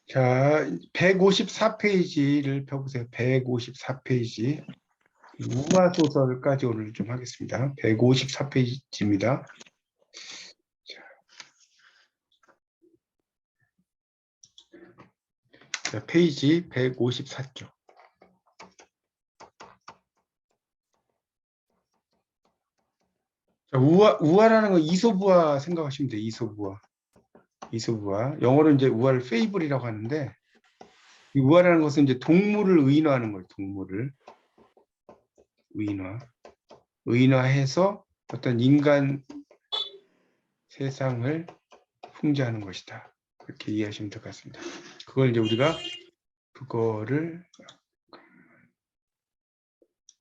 자, 154페이지를 펴보세요. 154페이지. 우화소설까지 오늘 좀 하겠습니다. 154페이지입니다. 자, 페이지 154쪽. 자, 우화라는 건 이솝우화 생각하시면 돼요. 이솝우화. 이솝우화. 영어로 이제 우화를 페이블이라고 하는데, 이 우화라는 것은 이제 동물을 의인화하는 거예요. 동물을 의인화. 의인화해서 어떤 인간 세상을 풍자하는 것이다. 그렇게 이해하시면 될 것 같습니다. 그걸 이제 우리가 그거를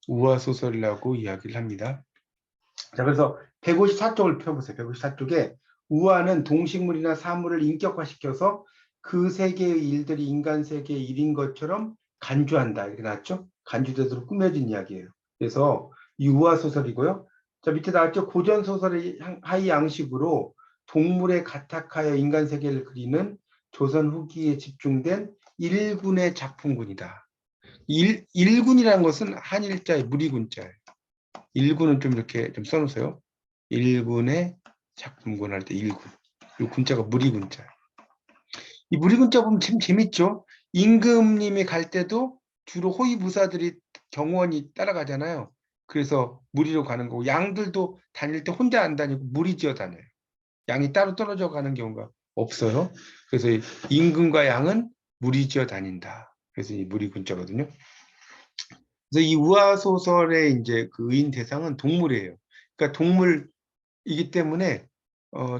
우화소설이라고 이야기를 합니다. 자, 그래서 154쪽을 펴보세요. 154쪽에 우화는 동식물이나 사물을 인격화시켜서 그 세계의 일들이 인간 세계의 일인 것처럼 간주한다. 이렇게 나왔죠? 간주되도록 꾸며진 이야기예요. 그래서 이 우화소설이고요. 자, 밑에 나왔죠? 고전소설의 하위 양식으로 동물에 가탁하여 인간 세계를 그리는 조선 후기에 집중된 일군의 작품군이다. 일군이라는 것은 한일자의 무리군자예요. 일군은 좀 이렇게 좀 써놓으세요. 일군의 작품군 할 때 일군. 이 군자가 무리군자예요. 이 무리군자 보면 참 재밌죠? 임금님이 갈 때도 주로 호위부사들이 경호원이 따라가잖아요. 그래서 무리로 가는 거고 양들도 다닐 때 혼자 안 다니고 무리 지어 다녀요. 양이 따로 떨어져 가는 경우가 없어요. 그래서 임금과 양은 무리 지어 다닌다. 그래서 이 무리군자거든요. 그래서 이 우화 소설의 이제 그 의인 대상은 동물이에요. 그러니까 동물이기 때문에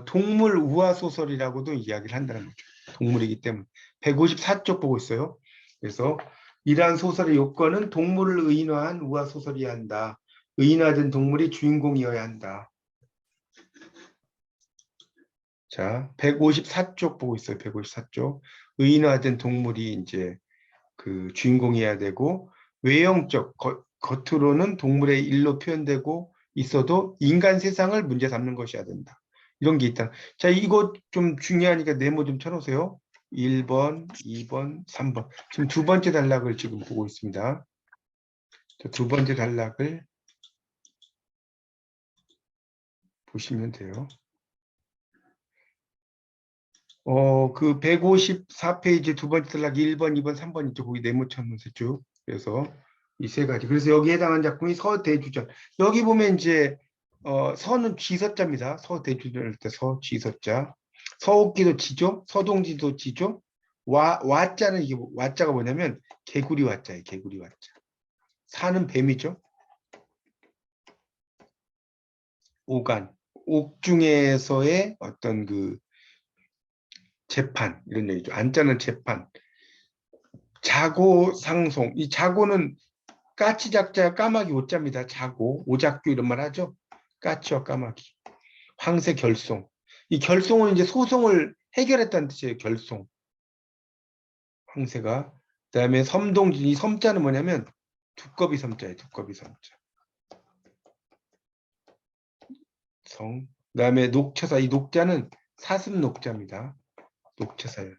동물 우화 소설이라고도 이야기를 한다는 거죠. 동물이기 때문에 154쪽 보고 있어요. 그래서 이러한 소설의 요건은 동물을 의인화한 우화 소설이어야 한다. 의인화된 동물이 주인공이어야 한다. 자, 154쪽 보고 있어요. 154쪽. 의인화된 동물이 이제 그 주인공이어야 되고 외형적 겉으로는 동물의 일로 표현되고 있어도 인간 세상을 문제 삼는 것이어야 된다. 이런 게 있다. 자, 이거 좀 중요하니까 네모 좀 쳐놓으세요. 1번, 2번, 3번. 지금 두 번째 단락을 지금 보고 있습니다. 두 번째 단락을 보시면 돼요. 그 154페이지 두 번째 단락 1번, 2번, 3번 있죠. 거기 네모 쳐놓으세요. 쭉. 그래서 이 세 가지. 그래서 여기에 해당하는 작품이 서대주전. 여기 보면 이제 서는 쥐서자입니다. 서대주전 할 때 서쥐서자. 서옥기도 지죠. 서동지도 지죠. 와자는 이게 와자가 뭐냐면 개구리 와자예요. 개구리 와자. 사는 뱀이죠. 오간. 옥중에서의 어떤 그 재판 이런 얘기죠. 안자는 재판. 자고 상송. 이 자고는 까치작자 까마귀 오자입니다. 자고 오작교 이런 말 하죠. 까치와 까마귀. 황새 결송. 이 결송은 이제 소송을 해결했다는 뜻이에요. 결송. 황새가. 그다음에 섬동진. 이 섬자는 뭐냐면 두꺼비 섬자예요. 두꺼비 섬자. 성. 그다음에 녹처사. 이 녹자는 사슴 녹자입니다. 녹처사연에.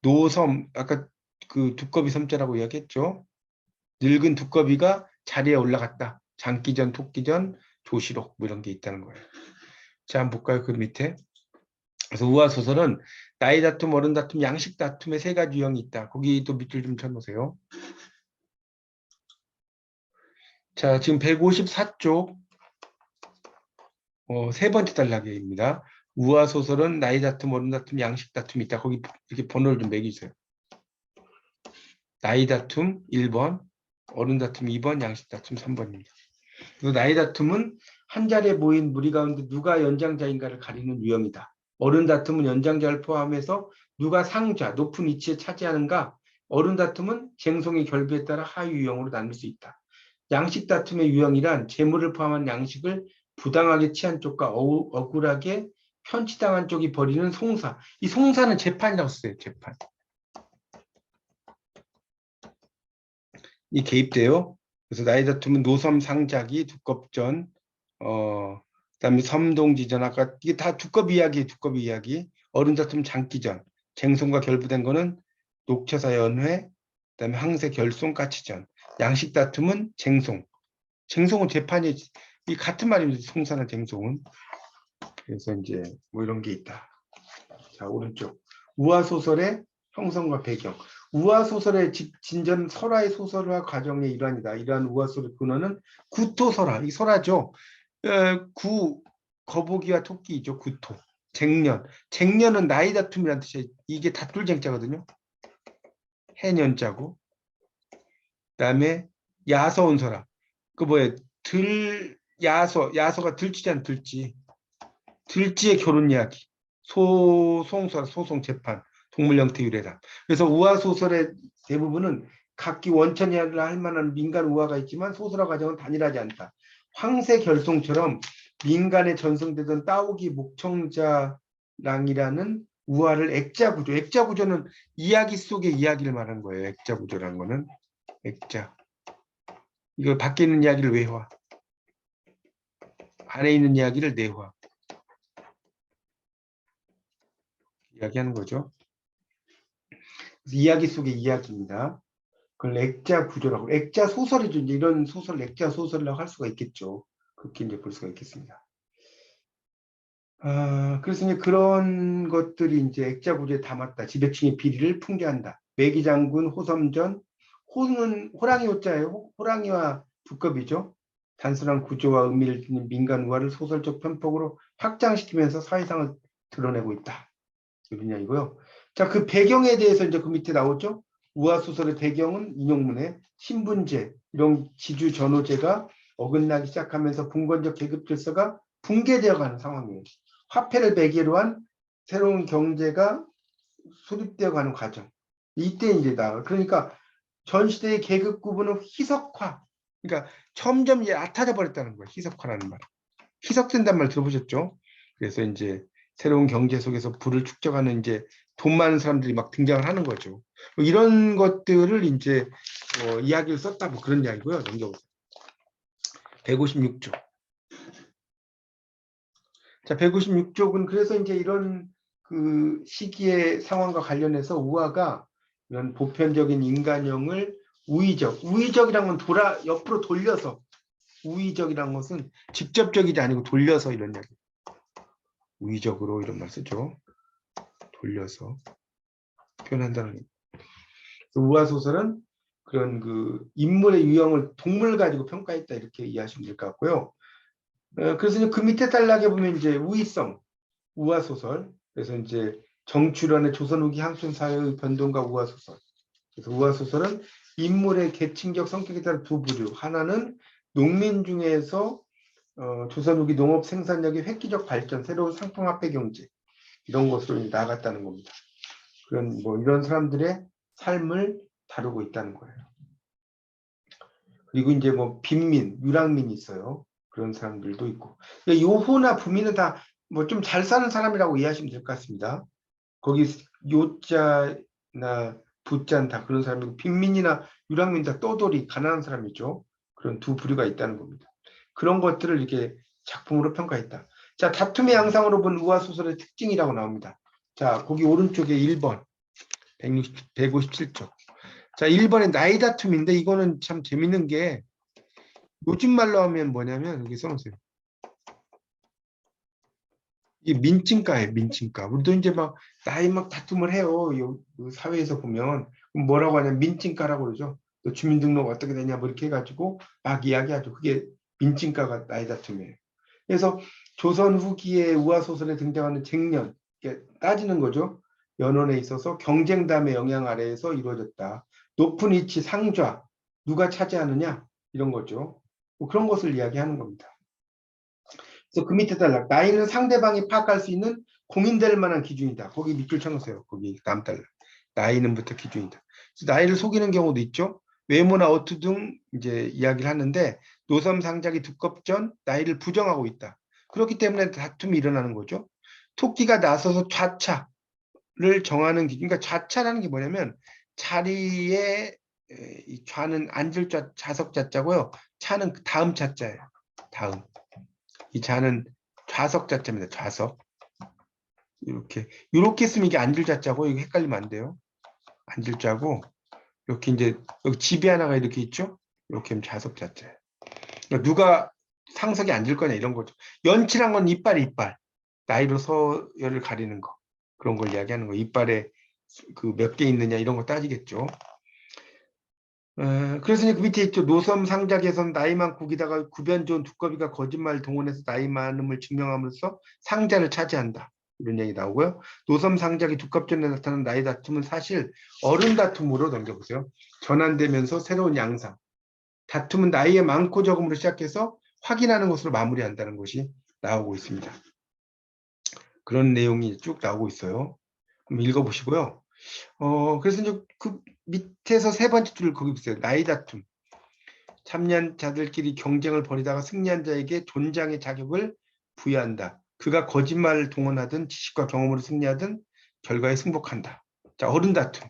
노섬. 아까 그 두꺼비 섬자라고 이야기했죠. 늙은 두꺼비가 자리에 올라갔다. 장기전, 토끼전, 조시록 뭐 이런 게 있다는 거예요. 자, 한번 볼까요? 그 밑에. 그래서 우화 소설은 나이 다툼, 어른 다툼, 양식 다툼의 세 가지 유형이 있다. 거기도 밑줄 좀 쳐놓으세요. 자, 지금 154쪽 세 번째 단락입니다. 우화 소설은 나이 다툼, 어른 다툼, 양식 다툼이 있다. 거기 이렇게 번호를 좀 매기세요. 나이 다툼 1번, 어른 다툼 2번, 양식 다툼 3번입니다. 나이 다툼은 한 자리에 모인 무리 가운데 누가 연장자인가를 가리는 유형이다. 어른 다툼은 연장자를 포함해서 누가 상좌, 높은 위치에 차지하는가. 어른 다툼은 쟁송의 결부에 따라 하위 유형으로 나눌 수 있다. 양식 다툼의 유형이란 재물을 포함한 양식을 부당하게 취한 쪽과 억울하게 편취당한 쪽이 벌이는 송사. 이 송사는 재판이라고 써요. 재판. 이 개입돼요. 그래서 나이 다툼은 노섬 상작이 두껍전, 그다음에 섬동지전 아까 이게 다 두꺼비 이야기, 두꺼비 이야기. 어른 다툼 장기전, 쟁송과 결부된 거는 녹차사 연회, 그다음에 항세 결송 까치전, 양식 다툼은 쟁송. 쟁송은 재판이 이 같은 말입니다. 송사나 쟁송은. 그래서 이제 뭐 이런 게 있다. 자, 오른쪽 우화 소설의 형성과 배경. 우화 소설의 진전 설화의 소설화 과정의 일환이다. 이러한 우화 소설의 근원은 구토설화. 이 설화죠. 구 거북이와 토끼이죠. 구토. 쟁년. 쟁년은 나이 다툼이라는 뜻이에요. 이게 다툴 쟁자거든요. 해년자고. 그다음에 야서온설화. 그 뭐예요? 야서가 들쥐잖아. 들쥐. 들쥐의 결혼 이야기. 소송설, 소송 재판, 동물 형태 유래다. 그래서 우화 소설의 대부분은 각기 원천 이야기를 할 만한 민간 우화가 있지만 소설화 과정은 단일하지 않다. 황새 결송처럼 민간에 전승되던 따오기 목청자랑이라는 우화를 액자 구조. 액자 구조는 이야기 속의 이야기를 말하는 거예요. 액자 구조라는 거는 액자. 이거 밖에 있는 이야기를 외화. 안에 있는 이야기를 내화. 이야기하는 거죠. 이야기 속의 이야기입니다. 그걸 액자 구조라고. 액자 소설이죠. 이제 이런 소설, 액자 소설이라고 할 수가 있겠죠. 그렇게 이제 볼 수가 있겠습니다. 그래서 이제 그런 것들이 이제 액자 구조에 담았다. 지배층의 비리를 풍자한다. 매기장군, 호섬전, 호는 호랑이 호자예요. 호랑이와 두껍이죠. 단순한 구조와 의미를 지닌 민간 우화를 소설적 편폭으로 확장시키면서 사회상을 드러내고 있다. 이런 이야기고요. 자, 그 배경에 대해서 이제 그 밑에 나오죠. 우화 소설의 배경은 인용문에 신분제, 이런 지주 전호제가 어긋나기 시작하면서 분권적 계급 질서가 붕괴되어가는 상황이에요. 화폐를 매개로 한 새로운 경제가 수립되어가는 과정. 이때 이제 그러니까 전 시대의 계급 구분은 희석화. 그러니까 점점 얕아져 버렸다는 거예요. 희석화라는 말. 희석된다는 말 들어보셨죠? 그래서 이제 새로운 경제 속에서 부를 축적하는 이제 돈 많은 사람들이 막 등장을 하는 거죠. 뭐 이런 것들을 이제 이야기를 썼다 뭐 그런 이야기고요. 넘겨보세요. 156쪽. 자, 156쪽은 그래서 이제 이런 그 시기의 상황과 관련해서 우화가 이런 보편적인 인간형을 우의적이란 건 옆으로 돌려서, 우의적이란 것은 직접적이지 아니고 돌려서 이런 이야기. 우의적으로 이런 말 쓰죠. 돌려서 표현한다는. 우화 소설은 그런 그 인물의 유형을 동물 가지고 평가했다 이렇게 이해하시면 될 것 같고요. 그래서 그 밑에 단락에 보면 이제 우의성, 우화 소설. 그래서 이제 정출현의 조선 후기 향촌 사회의 변동과 우화 소설. 그래서 우화 소설은 인물의 계층적 성격에 따라 두 부류. 하나는 농민 중에서 조선 후기 농업 생산력의 획기적 발전, 새로운 상품 화폐 경제 이런 것으로 나아갔다는 겁니다. 그런 뭐 이런 사람들의 삶을 다루고 있다는 거예요. 그리고 이제 뭐 빈민, 유랑민이 있어요. 그런 사람들도 있고. 요호나 부민은 다 뭐 좀 잘 사는 사람이라고 이해하시면 될 것 같습니다. 거기 요자나 부자는 다 그런 사람이고 빈민이나 유랑민 다 떠돌이 가난한 사람이죠. 그런 두 부류가 있다는 겁니다. 그런 것들을 이렇게 작품으로 평가했다. 자, 다툼의 양상으로 본 우화 소설의 특징이라고 나옵니다. 자, 거기 오른쪽에 1번 157쪽. 자, 1번에 나이 다툼인데 이거는 참 재밌는 게 요즘 말로 하면 뭐냐면 여기 써놓으세요. 이 민증가예요, 민증가. 우리도 이제 막 나이 막 다툼을 해요. 사회에서 보면 뭐라고 하냐면 민증가라고 그러죠. 또 주민등록 어떻게 되냐 뭐 이렇게 해가지고 막 이야기하죠. 그게 민증가가 나이 다툼이에요. 그래서 조선 후기의 우화 소설에 등장하는 쟁년, 따지는 거죠. 연원에 있어서 경쟁담의 영향 아래에서 이루어졌다. 높은 위치 상좌, 누가 차지하느냐 이런 거죠. 뭐 그런 것을 이야기하는 겁니다. 그래서 그 밑에 단락, 나이는 상대방이 파악할 수 있는 공인될 만한 기준이다. 거기 밑줄 쳐놓으세요. 거기 다음 단락. 나이는부터 기준이다. 나이를 속이는 경우도 있죠. 외모나 어투 등 이제 이야기를 하는데 노섬 상작이 두껍전 나이를 부정하고 있다. 그렇기 때문에 다툼이 일어나는 거죠. 토끼가 나서서 좌차를 정하는 기준. 그러니까 좌차라는 게 뭐냐면 자리에 이 좌는 앉을 좌, 좌석 좌자고요. 차는 다음 차자예요. 다음. 이 자는 좌석 자자입니다. 좌석. 이렇게 쓰면 이게 앉을 자자고 이거 헷갈리면 안 돼요. 반질자고 이렇게 이제 여기 집이 하나가 이렇게 있죠. 이렇게 하면 자석자자. 그러니까 누가 상석에 앉을 거냐 이런 거죠. 연치란 건 이빨. 나이로 서열을 가리는 거. 그런 걸 이야기하는 거. 이빨에 그 몇 개 있느냐 이런 거 따지겠죠. 그래서 이제 그 밑에 있죠. 노섬 상작에선 나이만 구기다가 구변 좋은 두꺼비가 거짓말 동원해서 나이 많음을 증명함으로써 상자를 차지한다. 이런 얘기 나오고요. 노섬 상작이 두껍전에 나타나는 나이 다툼은 사실 어른 다툼으로 넘겨보세요. 전환되면서 새로운 양상. 다툼은 나이의 많고 적음으로 시작해서 확인하는 것으로 마무리한다는 것이 나오고 있습니다. 그런 내용이 쭉 나오고 있어요. 한번 읽어보시고요. 그래서 이제 그 밑에서 세 번째 줄을 거기 보세요. 나이 다툼. 참여한 자들끼리 경쟁을 벌이다가 승리한 자에게 존장의 자격을 부여한다. 그가 거짓말을 동원하든 지식과 경험으로 승리하든 결과에 승복한다. 자, 어른 다툼.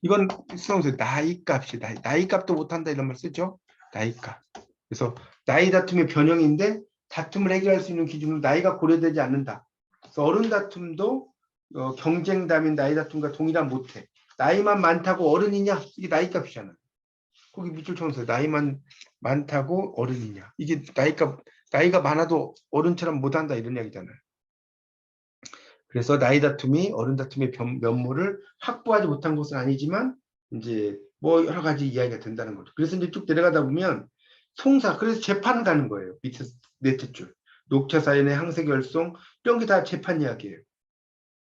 이건 수동태 나이값이 나이값도 못한다 이런 말 쓰죠. 나이값. 그래서 나이 다툼의 변형인데 다툼을 해결할 수 있는 기준으로 나이가 고려되지 않는다. 그래서 어른 다툼도 경쟁담인 나이 다툼과 동일한 못해. 나이만 많다고 어른이냐? 이게 나이값이잖아. 거기 밑줄 쳐놓으세요. 나이만 많다고 어른이냐? 이게 나이가 많아도 어른처럼 못한다 이런 이야기잖아요. 그래서 나이 다툼이 어른 다툼의 면모를 확보하지 못한 것은 아니지만 이제 뭐 여러 가지 이야기가 된다는 거죠. 그래서 이제 쭉 내려가다 보면 송사, 그래서 재판 가는 거예요. 밑에 넷째 줄. 녹차사연의 항세결송 이런 게 다 재판 이야기예요.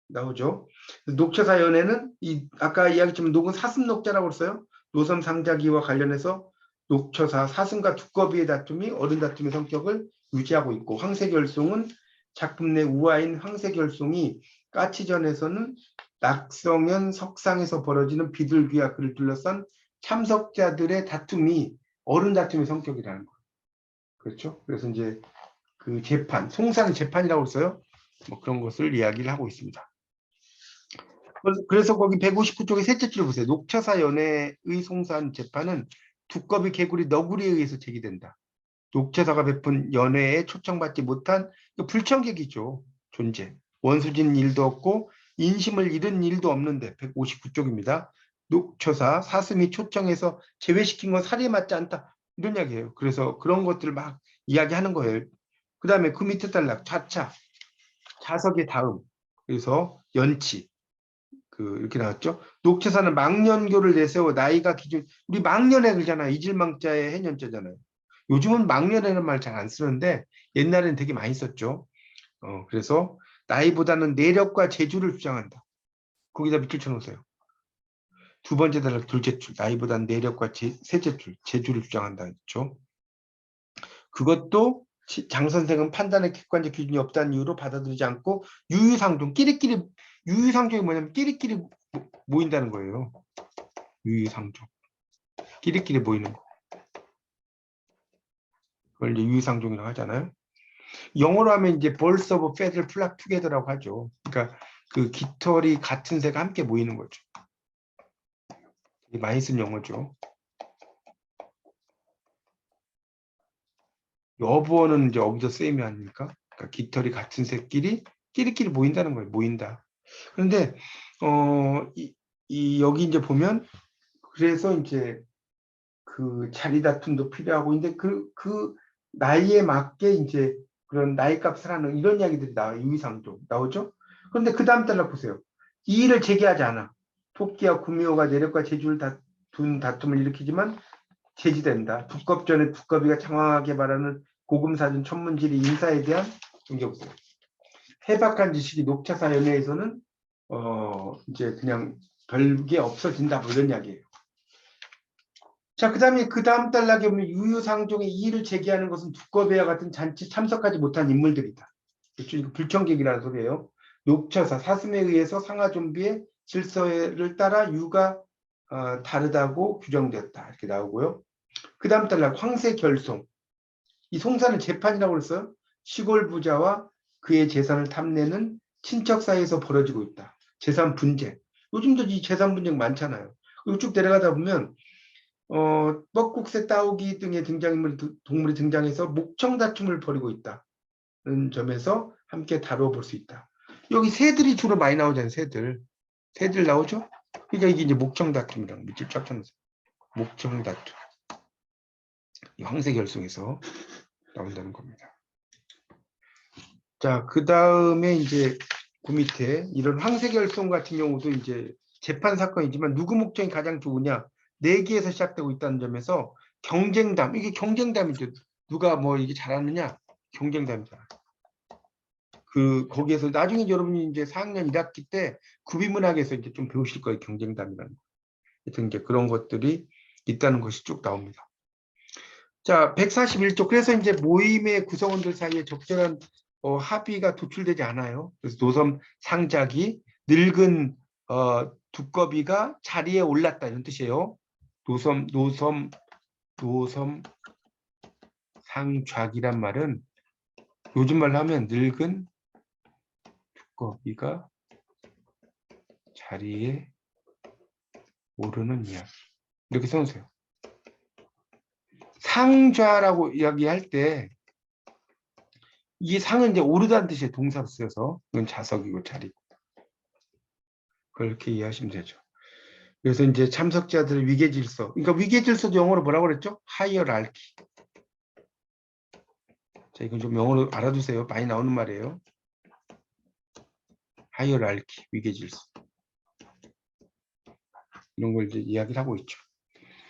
나오죠. 녹차사연에는 이 아까 이야기했지만 녹은 사슴녹자라고 했어요. 노섬 상자기와 관련해서 녹처사 사슴과 두꺼비의 다툼이 어른 다툼의 성격을 유지하고 있고 황새결송은 작품 내 우화인 황새결송이 까치전에서는 낙성현 석상에서 벌어지는 비둘기와 그를 둘러싼 참석자들의 다툼이 어른 다툼의 성격이라는 거예요. 그렇죠? 그래서 이제 그 재판, 송사는 재판이라고 했어요. 뭐 그런 것을 이야기를 하고 있습니다. 그래서 거기 159쪽의 셋째 줄 보세요. 녹처사 연애의 송사한 재판은 두꺼비 개구리 너구리에 의해서 제기된다. 녹처사가 베푼 연애에 초청받지 못한 불청객이죠. 존재. 원수진 일도 없고 인심을 잃은 일도 없는데 159쪽입니다. 녹처사 사슴이 초청해서 제외시킨 건 사리에 맞지 않다. 이런 이야기예요. 그래서 그런 것들을 막 이야기하는 거예요. 그 다음에 그 밑에 단락 자차 자석의 다음 그래서 연치 이렇게 나왔죠. 녹채사는 망년교를 내세워 나이가 기준 우리 망년에 그러잖아요. 이질망자의 해년자잖아요. 요즘은 망년에는 말 잘 안 쓰는데 옛날에는 되게 많이 썼죠. 그래서 나이보다는 내력과 재주를 주장한다. 거기다 밑줄 쳐놓으세요. 두 번째 단락 둘째 줄 나이보다는 내력과 셋째 줄 재주를 주장한다 했죠. 그것도 장 선생은 판단의 객관적 기준이 없다는 이유로 받아들이지 않고 유유상종 유유상종이 뭐냐면 끼리끼리 모인다는 거예요. 유유상종 끼리끼리 모이는 거. 그걸 이제 유유상종이라고 하잖아요. 영어로 하면 이제 birds of a feather flock together라고 하죠. 그러니까 그 깃털이 같은 새가 함께 모이는 거죠. 많이 쓴 용어죠. 어부어는 이제 어기서 쌤이 아닙니까? 그러니까 깃털이 같은 새끼리 끼리끼리 모인다는 거예요. 모인다. 그런데 여기 이제 보면 그래서 이제 그 자리 다툼도 필요하고 근데 그 나이에 맞게 이제 그런 나이값을 하는 이런 이야기들이 나와요. 유의상종 나오죠. 그런데 그 다음 달락 보세요. 이의를 제기하지 않아. 토끼와 구미호가 내력과 재주를 다툰 다툼을 일으키지만 제지된다. 두껍전에 두꺼비가 장황하게 말하는 고금사진 천문지리 인사에 대한 존경보세요. 해박한 지식이 녹차사 연회에서는 이제 그냥 별게 없어진다 뭐 이런 이야기예요. 자, 그 다음 단락에 보면 유유상종의 이의를 제기하는 것은 두꺼비와 같은 잔치 참석하지 못한 인물들이다. 그렇죠? 이거 불청객이라는 소리예요. 녹처사 사슴에 의해서 상하 좀비의 질서를 따라 유가 다르다고 규정되었다. 이렇게 나오고요. 그 다음 단락 황새결송. 이 송사는 재판이라고 그랬어요. 시골 부자와 그의 재산을 탐내는 친척 사이에서 벌어지고 있다. 재산 분쟁. 요즘도 이 재산 분쟁 많잖아요. 그리고 쭉 내려가다 보면 뻐국새 따오기 등의 동물이 등장해서 목청 다툼을 벌이고 있다는 점에서 함께 다뤄볼 수 있다. 여기 새들이 주로 많이 나오잖아요. 새들 나오죠? 그러니까 이게 이제 목청 다툼이랑 밑줄 쫙 쳐놓으세요. 목청 다툼. 이 황새결송에서 나온다는 겁니다. 자, 그 다음에 이제 그 밑에 이런 황새결송 같은 경우도 이제 재판 사건이지만 누구 목청이 가장 좋으냐? 내기에서 시작되고 있다는 점에서 경쟁담, 이게 경쟁담이죠. 누가 뭐 이게 잘하느냐? 경쟁담이잖아. 거기에서 나중에 여러분이 이제 4학년 1학기 때 구비문학에서 이제 좀 배우실 거예요. 경쟁담이라는 거. 하여튼 이제 그런 것들이 있다는 것이 쭉 나옵니다. 자, 141조. 그래서 이제 모임의 구성원들 사이에 적절한 합의가 도출되지 않아요. 그래서 노섬 상작이 늙은 두꺼비가 자리에 올랐다 이런 뜻이에요. 노섬 상작이란 말은 요즘 말로 하면 늙은 두꺼비가 자리에 오르는 이야기. 이렇게 써놓으세요. 상좌라고 이야기할 때 이 상은 이제 오르다는 뜻의 동사로 쓰여서 이건 자석이고 자리. 그렇게 이해하시면 되죠. 그래서 이제 참석자들의 위계질서. 그러니까 위계질서도 영어로 뭐라고 그랬죠? 하이어랄키. 자, 이건 좀 영어로 알아두세요. 많이 나오는 말이에요. 하이어랄키, 위계질서. 이런 걸 이제 이야기를 하고 있죠.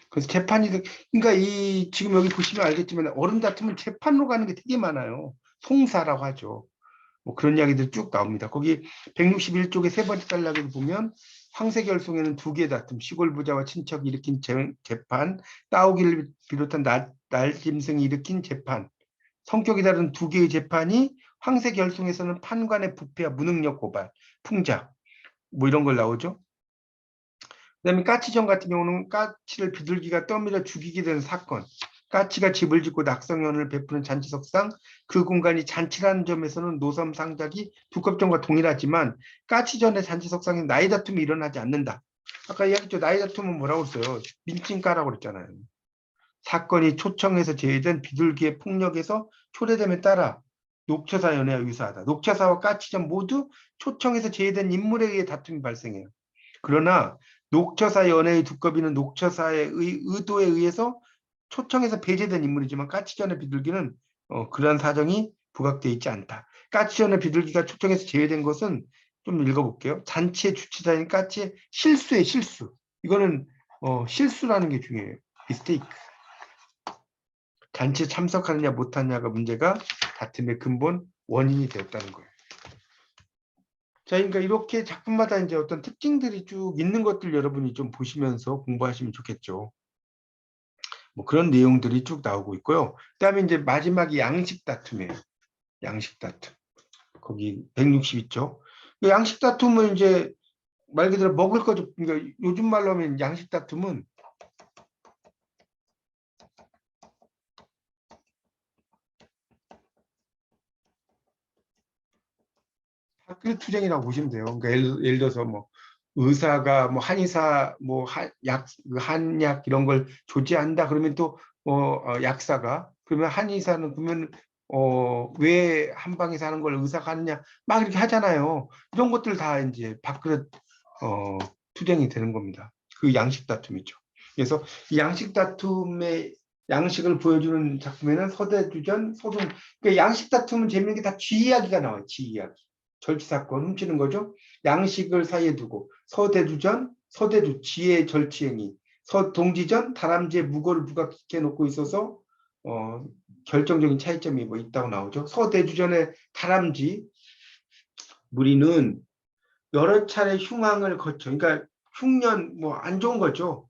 그래서 재판이, 그러니까 지금 여기 보시면 알겠지만 어른 다투면 재판으로 가는 게 되게 많아요. 송사라고 하죠. 뭐 그런 이야기들 쭉 나옵니다. 거기 161쪽의 세 번째 단락을 보면 황새결송에는 두 개의 다툼, 시골 부자와 친척이 일으킨 재판, 따오기를 비롯한 날짐승이 일으킨 재판, 성격이 다른 두 개의 재판이 황새결송에서는 판관의 부패와 무능력 고발, 풍자 뭐 이런 걸 나오죠. 그다음에 까치전 같은 경우는 까치를 비둘기가 떠밀어 죽이게 된 사건, 까치가 집을 짓고 낙성연을 베푸는 잔치석상, 그 공간이 잔치라는 점에서는 노섬 상작이 두껍전과 동일하지만 까치전의 잔치석상에 나이 다툼이 일어나지 않는다. 아까 이야기했죠. 나이 다툼은 뭐라고 했어요? 민증가라고 그랬잖아요. 사건이 초청에서 제외된 비둘기의 폭력에서 초래됨에 따라 녹처사 연애와 유사하다. 녹처사와 까치전 모두 초청에서 제외된 인물에 의해 다툼이 발생해요. 그러나 녹처사 연애의 두꺼비는 녹처사의 의도에 의해서 초청에서 배제된 인물이지만 까치전의 비둘기는 그러한 사정이 부각되어 있지 않다. 까치전의 비둘기가 초청에서 제외된 것은 좀 읽어볼게요. 잔치의 주치자인 까치의 실수의 실수. 이거는 실수라는 게 중요해요. 미스테이크. 잔치에 참석하느냐 못하느냐가 문제가 다툼의 근본 원인이 되었다는 거예요. 자, 그러니까 이렇게 작품마다 이제 어떤 특징들이 쭉 있는 것들 여러분이 좀 보시면서 공부하시면 좋겠죠. 뭐 그런 내용들이 쭉 나오고 있고요. 그다음에 이제 마지막이 양식 다툼이에요. 양식 다툼. 거기 162쪽. 양식 다툼은 이제 말 그대로 먹을 거죠. 그러니까 요즘 말로 하면 양식 다툼은 학교 투쟁이라고 보시면 돼요. 그러니까 예를 들어서 뭐 의사가 뭐 한의사 뭐 한약 이런 걸 조치한다 그러면 또 약사가 그러면 한의사는 그러면 왜 한방에서 하는 걸 의사가 하느냐 막 이렇게 하잖아요. 이런 것들 다 이제 밥그릇 투쟁이 되는 겁니다. 그 양식 다툼이죠. 그래서 이 양식 다툼의 양식을 보여주는 작품에는 서대주전, 소동. 그러니까 양식 다툼은 재밌는 게 다 쥐이야기가 나와요. 쥐이야기. 절취사건 훔치는 거죠. 양식을 사이에 두고 서대주전, 서대주, 지의 절취행위, 서동지전, 다람쥐의 무고를 부각시켜 놓고 있어서 결정적인 차이점이 뭐 있다고 나오죠. 서대주전의 다람쥐 무리는 여러 차례 흉왕을 거쳐, 그러니까 흉년 뭐 안 좋은 거죠.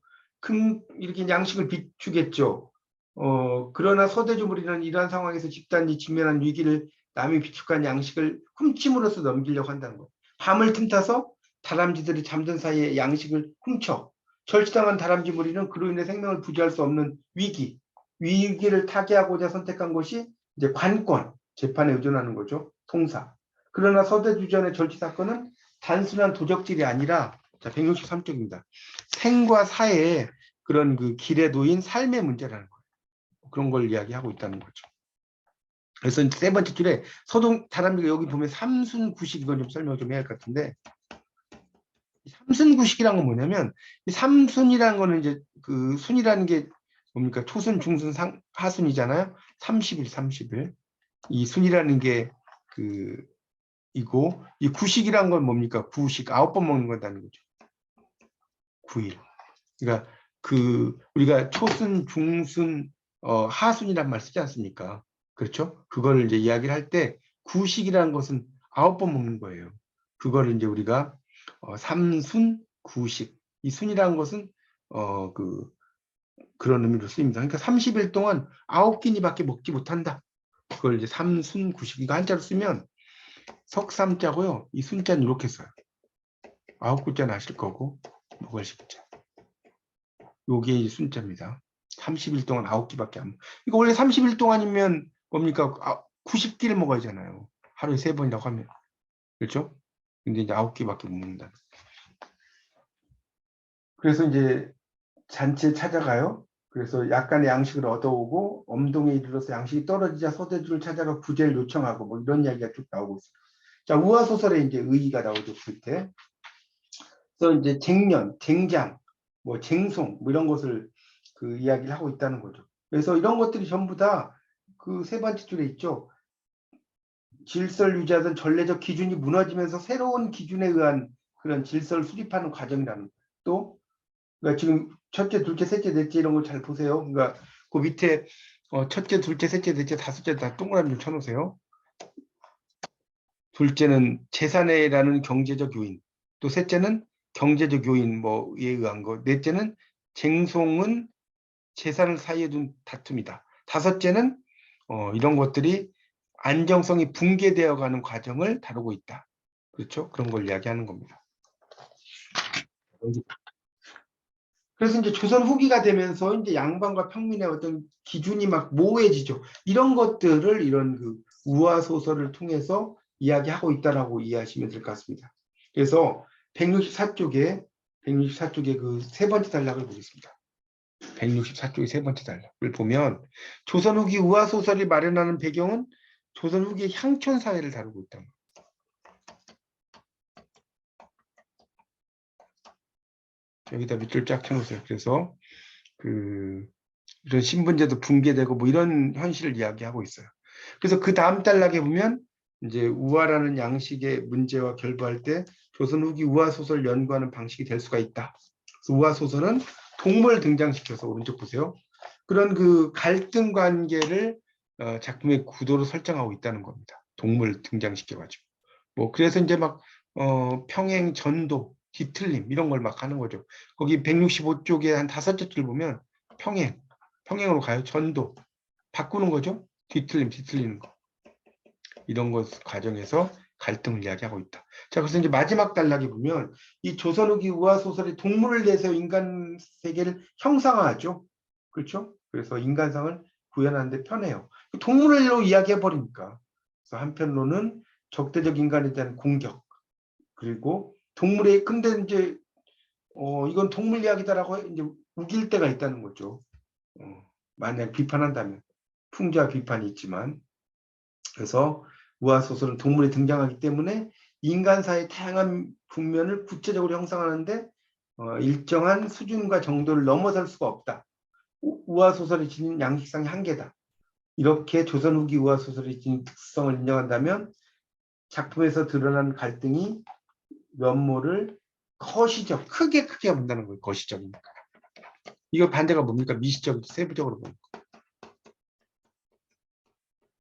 이렇게 양식을 비추겠죠. 그러나 서대주 무리는 이러한 상황에서 집단이 직면한 위기를 남이 비축한 양식을 훔침으로써 넘기려고 한다는 거예요. 밤을 틈타서 다람쥐들이 잠든 사이에 양식을 훔쳐 절취당한 다람쥐 무리는 그로 인해 생명을 부지할 수 없는 위기를 타개하고자 선택한 것이 이제 관권, 재판에 의존하는 거죠. 통사. 그러나 서대주전의 절취 사건은 단순한 도적질이 아니라 자, 163쪽입니다. 생과 사의 그런 그 길에 놓인 삶의 문제라는 거예요. 그런 걸 이야기하고 있다는 거죠. 그래서 세 번째 줄에 다람쥐가 여기 보면 삼순구식 이건 좀 설명 좀 해야 할 것 같은데 삼순구식이란 건 뭐냐면 이 삼순이라는 거는 이제 그 순이라는 게 뭡니까? 초순, 중순, 하순이잖아요. 30일, 30일. 이 순이라는 게 그 이고 이 구식이란 건 뭡니까? 구식 9번 먹는 거다는 거죠. 9일. 그러니까 그 우리가 초순, 중순, 하순이란 말 쓰지 않습니까? 그렇죠? 그거를 이제 이야기를 할 때 구식이라는 것은 9번 먹는 거예요. 그거를 이제 우리가 삼순, 구식. 이 순이라는 것은 그런 의미로 쓰입니다. 그러니까 30일 동안 9끼니밖에 먹지 못한다. 그걸 이제 삼순, 구식. 이거 한자로 쓰면 석삼자고요. 이 순자는 이렇게 써요. 9글자는 아실 거고 먹을 십자. 요게 이제 순자입니다. 30일 동안 9끼밖에 안 먹어. 이거 원래 30일 동안이면 뭡니까? 90끼를 먹어야잖아요. 하루에 3번이라고 하면. 그렇죠? 근데 이제 9끼밖에 못 먹는다. 그래서 이제 잔치에 찾아가요. 그래서 약간의 양식을 얻어오고 엄동에 이르러서 양식이 떨어지자 서대주를 찾아가 구제를 요청하고 뭐 이런 이야기가 쭉 나오고 있어요. 자, 우화소설에 이제 의의가 나오죠. 그때. 그래서 이제 쟁년, 쟁장, 뭐 쟁송 뭐 이런 것을 그 이야기를 하고 있다는 거죠. 그래서 이런 것들이 전부 다 그 세 번째 줄에 있죠. 질서를 유지하던 전례적 기준이 무너지면서 새로운 기준에 의한 그런 질서를 수립하는 과정이라는 또 그러니까 지금 첫째, 둘째, 셋째, 넷째 이런 걸 잘 보세요. 그러니까 그 밑에 첫째, 둘째, 셋째, 넷째, 다섯째 다 동그라미 좀 쳐놓으세요. 둘째는 재산이라는 경제적 요인, 또 셋째는 경제적 요인 뭐에 의한 거, 넷째는 쟁송은 재산을 사이에 둔 다툼이다. 다섯째는 이런 것들이 안정성이 붕괴되어 가는 과정을 다루고 있다. 그렇죠? 그런 걸 이야기하는 겁니다. 그래서 이제 조선 후기가 되면서 이제 양반과 평민의 어떤 기준이 막 모호해지죠. 이런 것들을 이런 그 우화 소설을 통해서 이야기하고 있다라고 이해하시면 될 것 같습니다. 그래서 164쪽에 그 세 번째 단락을 보겠습니다. 164쪽의 세 번째 단락을 보면 조선 후기 우화 소설이 마련하는 배경은 조선 후기의 향촌 사회를 다루고 있다. 여기다 밑줄 쫙 쳐놓으세요. 그래서 이런 신분제도 붕괴되고 뭐 이런 현실을 이야기하고 있어요. 그래서 그 다음 단락에 보면 이제 우화라는 양식의 문제와 결부할 때 조선 후기 우화 소설 연구하는 방식이 될 수가 있다. 그래서 우화 소설은 동물 등장시켜서 오른쪽 보세요. 그런 그 갈등 관계를 작품의 구도로 설정하고 있다는 겁니다. 동물 등장시켜가지고. 뭐 그래서 이제 막 평행, 전도, 뒤틀림 이런 걸 막 하는 거죠. 거기 165쪽에 한 5째 줄 보면 평행으로 가요. 전도 바꾸는 거죠. 뒤틀리는 거. 이런 것 과정에서 갈등을 이야기하고 있다. 자, 그래서 이제 마지막 단락에 보면 이 조선 후기 우화 소설이 동물을 내서 인간 세계를 형상화하죠. 그렇죠? 그래서 인간상을 구현하는데 편해요. 동물로 이야기해 버리니까. 그래서 한편으로는 적대적 인간에 대한 공격 그리고 동물의 근데 이제 이건 동물 이야기다라고 이제 우길 때가 있다는 거죠. 만약 비판한다면 풍자 비판이 있지만 그래서 우화 소설은 동물이 등장하기 때문에 인간사의 다양한 국면을 구체적으로 형성하는데 일정한 수준과 정도를 넘어설 수가 없다. 우화 소설이 지닌 양식상의 한계다. 이렇게 조선 후기 우화 소설이 지닌 특성을 인정한다면 작품에서 드러난 갈등이 면모를 거시적, 크게 본다는 거예요. 거시적이니까. 이거 반대가 뭡니까? 미시적, 세부적으로 보는 거.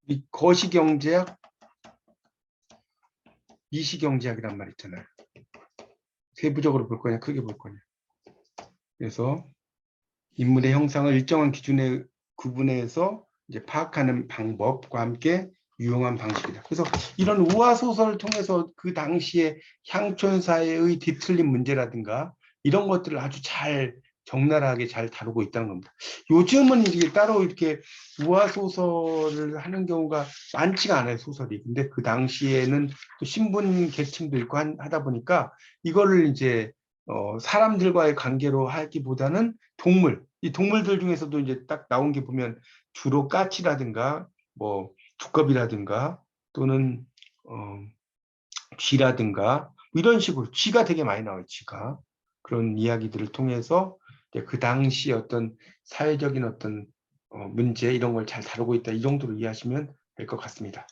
이 거시경제학, 미시경제학이란 말 있잖아요. 세부적으로 볼 거냐, 크게 볼 거냐. 그래서 인물의 형상을 일정한 기준에 구분해서 이제 파악하는 방법과 함께 유용한 방식이다. 그래서 이런 우화 소설을 통해서 그 당시에 향촌 사회의 뒤틀린 문제라든가 이런 것들을 아주 잘 적나라하게 잘 다루고 있다는 겁니다. 요즘은 이게 따로 이렇게 우화 소설을 하는 경우가 많지가 않아요, 소설이. 근데 그 당시에는 또 신분 계층도 있고 하다 보니까 이거를 이제 사람들과의 관계로 하기보다는 이 동물들 중에서도 이제 딱 나온 게 보면 주로 까치라든가 뭐 두꺼비라든가 또는 쥐라든가 이런 식으로 쥐가 되게 많이 나와요. 쥐가. 그런 이야기들을 통해서 그 당시 어떤 사회적인 어떤 문제 이런 걸 잘 다루고 있다. 이 정도로 이해하시면 될 것 같습니다.